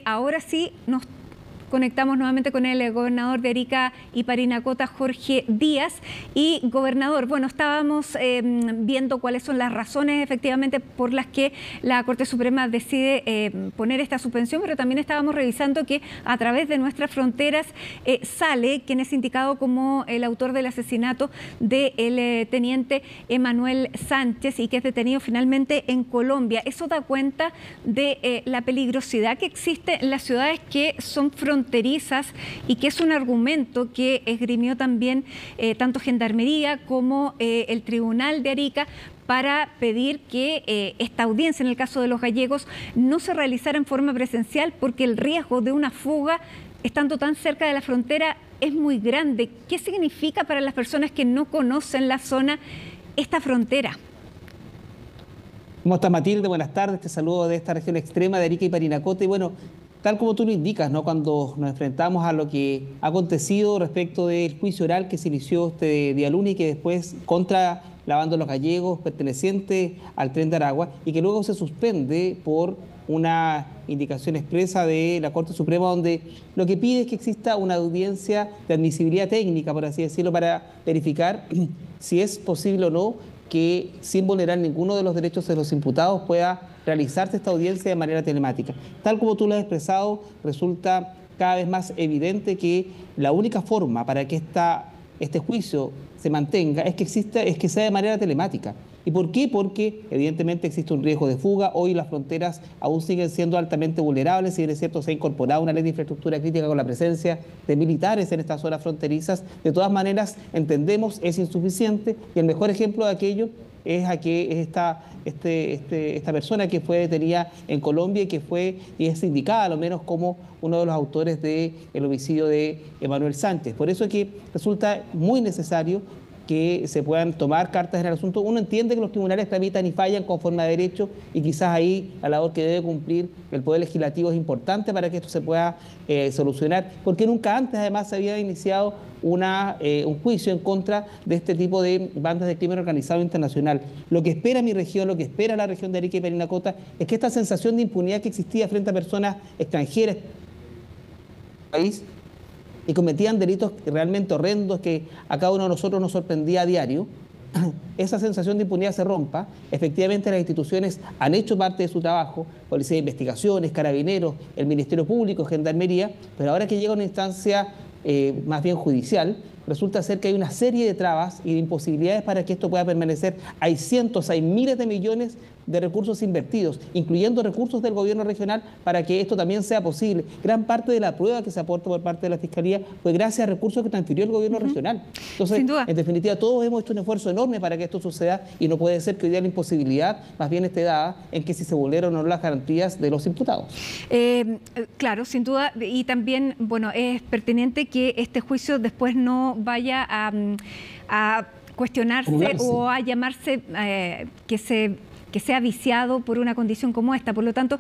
Ahora sí nos conectamos nuevamente con el gobernador de Arica y Parinacota, Jorge Díaz. Y gobernador, bueno, estábamos viendo cuáles son las razones efectivamente por las que la Corte Suprema decide poner esta suspensión, pero también estábamos revisando que a través de nuestras fronteras sale quien es indicado como el autor del asesinato del teniente Emanuel Sánchez y que es detenido finalmente en Colombia. Eso da cuenta de la peligrosidad que existe en las ciudades que son fronterizas y que es un argumento que esgrimió también tanto Gendarmería como el Tribunal de Arica para pedir que esta audiencia, en el caso de los gallegos, no se realizara en forma presencial porque el riesgo de una fuga, estando tan cerca de la frontera, es muy grande. ¿Qué significa para las personas que no conocen la zona esta frontera? ¿Cómo estás, Matilde? Buenas tardes, te saludo de esta región extrema de Arica y Parinacota. Y bueno, tal como tú lo indicas, ¿no? Cuando nos enfrentamos a lo que ha acontecido respecto del juicio oral que se inició este día lunes y que después contra la banda de los gallegos perteneciente al Tren de Aragua y que luego se suspende por una indicación expresa de la Corte Suprema donde lo que pide es que exista una audiencia de admisibilidad técnica, por así decirlo, para verificar si es posible o no que sin vulnerar ninguno de los derechos de los imputados pueda realizarse esta audiencia de manera telemática. Tal como tú lo has expresado, resulta cada vez más evidente que la única forma para que este juicio se mantenga es que sea de manera telemática. ¿Y por qué? Porque evidentemente existe un riesgo de fuga. Hoy las fronteras aún siguen siendo altamente vulnerables. Si bien es cierto, se ha incorporado una ley de infraestructura crítica con la presencia de militares en estas zonas fronterizas. De todas maneras, entendemos, es insuficiente. Y el mejor ejemplo de aquello es esta persona que fue detenida en Colombia y es indicada, a lo menos, como uno de los autores del homicidio de Emanuel Sánchez. Por eso es que resulta muy necesario que se puedan tomar cartas en el asunto. Uno entiende que los tribunales tramitan y fallan conforme a derecho y quizás ahí la labor que debe cumplir el Poder Legislativo es importante para que esto se pueda solucionar, porque nunca antes además se había iniciado un juicio en contra de este tipo de bandas de crimen organizado internacional. Lo que espera mi región, lo que espera la región de Arica y Parinacota es que esta sensación de impunidad que existía frente a personas extranjeras en el país y cometían delitos realmente horrendos que a cada uno de nosotros nos sorprendía a diario, esa sensación de impunidad se rompa. Efectivamente, las instituciones han hecho parte de su trabajo, Policía de Investigaciones, Carabineros, el Ministerio Público, Gendarmería, pero ahora que llega una instancia más bien judicial, resulta ser que hay una serie de trabas y de imposibilidades para que esto pueda permanecer. Hay cientos, hay miles de millones de recursos invertidos, incluyendo recursos del gobierno regional, para que esto también sea posible. Gran parte de la prueba que se aportó por parte de la Fiscalía fue gracias a recursos que transfirió el gobierno regional. Entonces, en definitiva, todos hemos hecho un esfuerzo enorme para que esto suceda y no puede ser que hoy día la imposibilidad más bien esté dada en que si se vulneran o no las garantías de los imputados. Claro, sin duda, y también, bueno, es pertinente que este juicio después no vaya a cuestionarse o a llamarse que sea viciado por una condición como esta. Por lo tanto,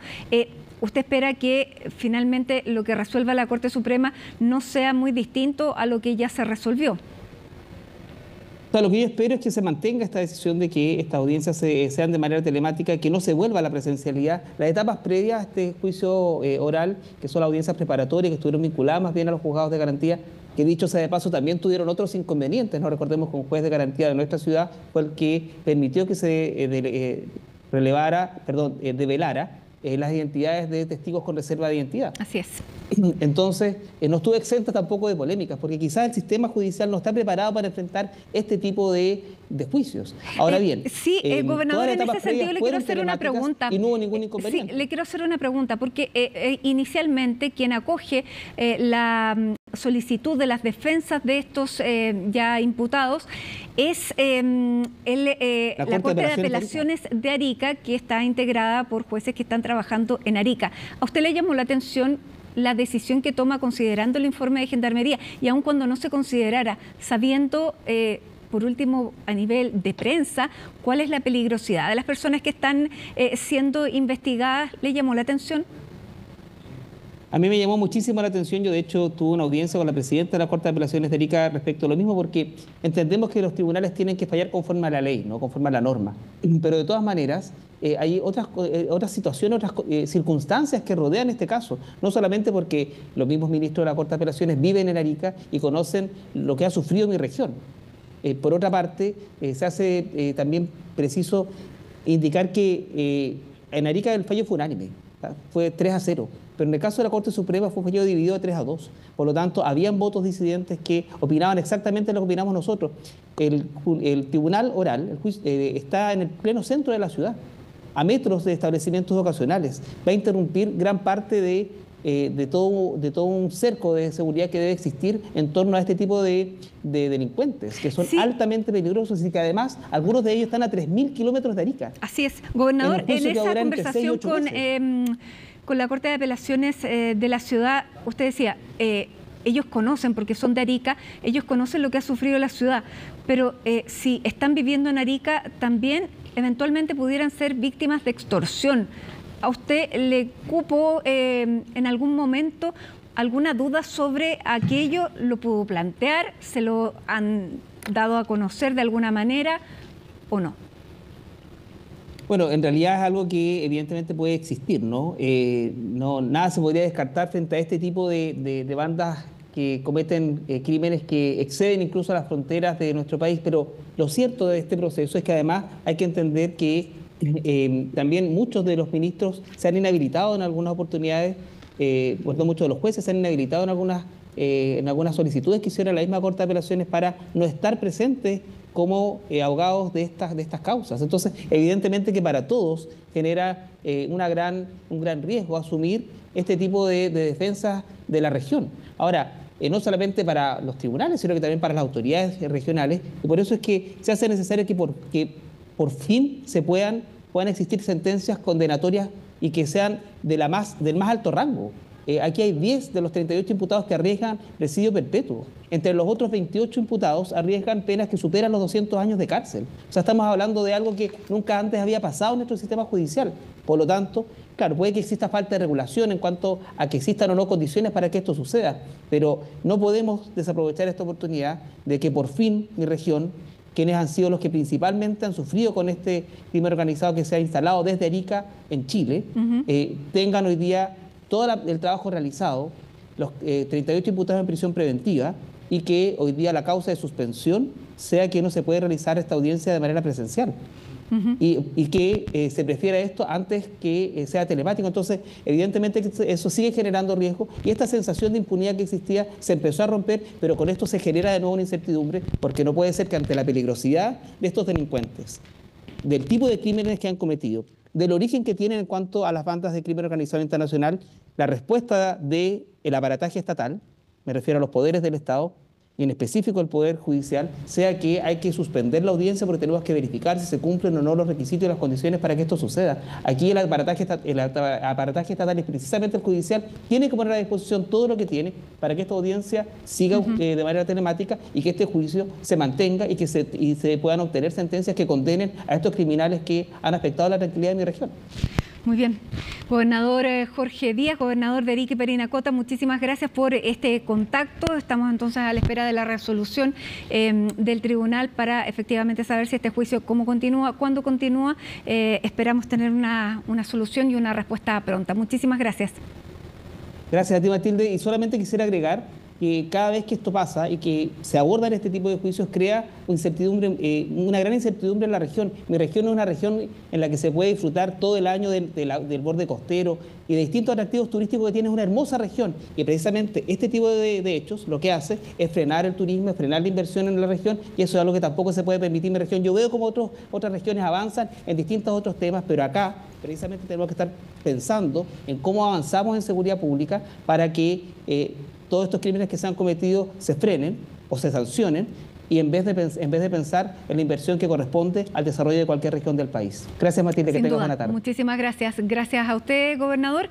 ¿usted espera que finalmente lo que resuelva la Corte Suprema no sea muy distinto a lo que ya se resolvió? O sea, lo que yo espero es que se mantenga esta decisión de que estas audiencias sean de manera telemática, que no se vuelva a la presencialidad. Las etapas previas a este juicio oral, que son las audiencias preparatorias, que estuvieron vinculadas más bien a los juzgados de garantía, que dicho sea de paso también tuvieron otros inconvenientes, ¿no? Recordemos que un juez de garantía de nuestra ciudad fue el que permitió que se develara las identidades de testigos con reserva de identidad. Así es. Entonces, no estuvo exenta tampoco de polémicas, porque quizás el sistema judicial no está preparado para enfrentar este tipo de juicios. Ahora bien, sí, gobernador, en ese sentido le quiero hacer una pregunta. Y no hubo ningún inconveniente. Sí, le quiero hacer una pregunta, porque inicialmente quien acoge la solicitud de las defensas de estos ya imputados es la Corte de Apelaciones de Arica, que está integrada por jueces que están trabajando en Arica. ¿A usted le llamó la atención la decisión que toma considerando el informe de Gendarmería y aun cuando no se considerara, sabiendo, por último, a nivel de prensa, cuál es la peligrosidad de las personas que están siendo investigadas? ¿Le llamó la atención? A mí me llamó muchísimo la atención. Yo, de hecho, tuve una audiencia con la presidenta de la Corte de Apelaciones de Arica respecto a lo mismo, porque entendemos que los tribunales tienen que fallar conforme a la ley, no conforme a la norma. Pero de todas maneras, hay otras situaciones, circunstancias que rodean este caso. No solamente porque los mismos ministros de la Corte de Apelaciones viven en Arica y conocen lo que ha sufrido mi región. Por otra parte, se hace también preciso indicar que en Arica el fallo fue unánime, fue 3-0, pero en el caso de la Corte Suprema fue un fallo dividido de 3-2. Por lo tanto, habían votos disidentes que opinaban exactamente lo que opinamos nosotros. El tribunal oral, el juicio, está en el pleno centro de la ciudad, a metros de establecimientos ocasionales. Va a interrumpir gran parte de todo un cerco de seguridad que debe existir en torno a este tipo de delincuentes, que son altamente peligrosos y que además algunos de ellos están a 3.000 kilómetros de Arica. Así es. Gobernador, en esa conversación con la Corte de Apelaciones de la ciudad, usted decía, ellos conocen, porque son de Arica, ellos conocen lo que ha sufrido la ciudad, pero si están viviendo en Arica, también eventualmente pudieran ser víctimas de extorsión. ¿A usted le cupo en algún momento alguna duda sobre aquello? ¿Lo pudo plantear? ¿Se lo han dado a conocer de alguna manera o no? Bueno, en realidad es algo que evidentemente puede existir, ¿no? Nada se podría descartar frente a este tipo de bandas que cometen crímenes que exceden incluso las fronteras de nuestro país, pero lo cierto de este proceso es que además hay que entender que también muchos de los ministros se han inhabilitado en algunas oportunidades, muchos de los jueces se han inhabilitado en algunas solicitudes que hicieron la misma Corte de Apelaciones para no estar presentes como abogados de estas causas. Entonces, evidentemente que para todos genera un gran riesgo asumir este tipo de defensas de la región. Ahora, no solamente para los tribunales, sino que también para las autoridades regionales, y por eso es que se hace necesario que por fin puedan existir sentencias condenatorias y que sean del más alto rango. Aquí hay 10 de los 38 imputados que arriesgan presidio perpetuo. Entre los otros 28 imputados arriesgan penas que superan los 200 años de cárcel. O sea, estamos hablando de algo que nunca antes había pasado en nuestro sistema judicial. Por lo tanto, claro, puede que exista falta de regulación en cuanto a que existan o no condiciones para que esto suceda, pero no podemos desaprovechar esta oportunidad de que por fin mi región, quienes han sido los que principalmente han sufrido con este crimen organizado que se ha instalado desde Arica en Chile, tengan hoy día todo el trabajo realizado, los 38 imputados en prisión preventiva, y que hoy día la causa de suspensión sea que no se puede realizar esta audiencia de manera presencial. Y que se prefiera esto antes que sea telemático. Entonces, evidentemente que eso sigue generando riesgo y esta sensación de impunidad que existía se empezó a romper, pero con esto se genera de nuevo una incertidumbre, porque no puede ser que ante la peligrosidad de estos delincuentes, del tipo de crímenes que han cometido, del origen que tienen en cuanto a las bandas de crimen organizado internacional, la respuesta del aparataje estatal, me refiero a los poderes del Estado, y en específico el Poder Judicial, sea que hay que suspender la audiencia porque tenemos que verificar si se cumplen o no los requisitos y las condiciones para que esto suceda. Aquí el aparataje estatal, y precisamente el judicial, tiene que poner a disposición todo lo que tiene para que esta audiencia siga de manera telemática y que este juicio se mantenga y que se puedan obtener sentencias que condenen a estos criminales que han afectado la tranquilidad de mi región. Muy bien. Gobernador Jorge Díaz, gobernador de Arica y Parinacota, muchísimas gracias por este contacto. Estamos entonces a la espera de la resolución del tribunal para efectivamente saber si este juicio cómo continúa, cuándo continúa. Esperamos tener una solución y una respuesta pronta. Muchísimas gracias. Gracias a ti, Matilde. Y solamente quisiera agregar que cada vez que esto pasa y que se abordan este tipo de juicios crea una gran incertidumbre en la región. Mi región es una región en la que se puede disfrutar todo el año del borde costero y de distintos atractivos turísticos que tiene, una hermosa región. Y precisamente este tipo de hechos lo que hace es frenar el turismo, es frenar la inversión en la región, y eso es algo que tampoco se puede permitir en mi región. Yo veo como otras regiones avanzan en distintos otros temas, pero acá precisamente tenemos que estar pensando en cómo avanzamos en seguridad pública para que todos estos crímenes que se han cometido se frenen o se sancionen, y en vez de pensar en la inversión que corresponde al desarrollo de cualquier región del país. Gracias, Matilde, que tengas buena tarde. Muchísimas gracias. Gracias a usted, gobernador.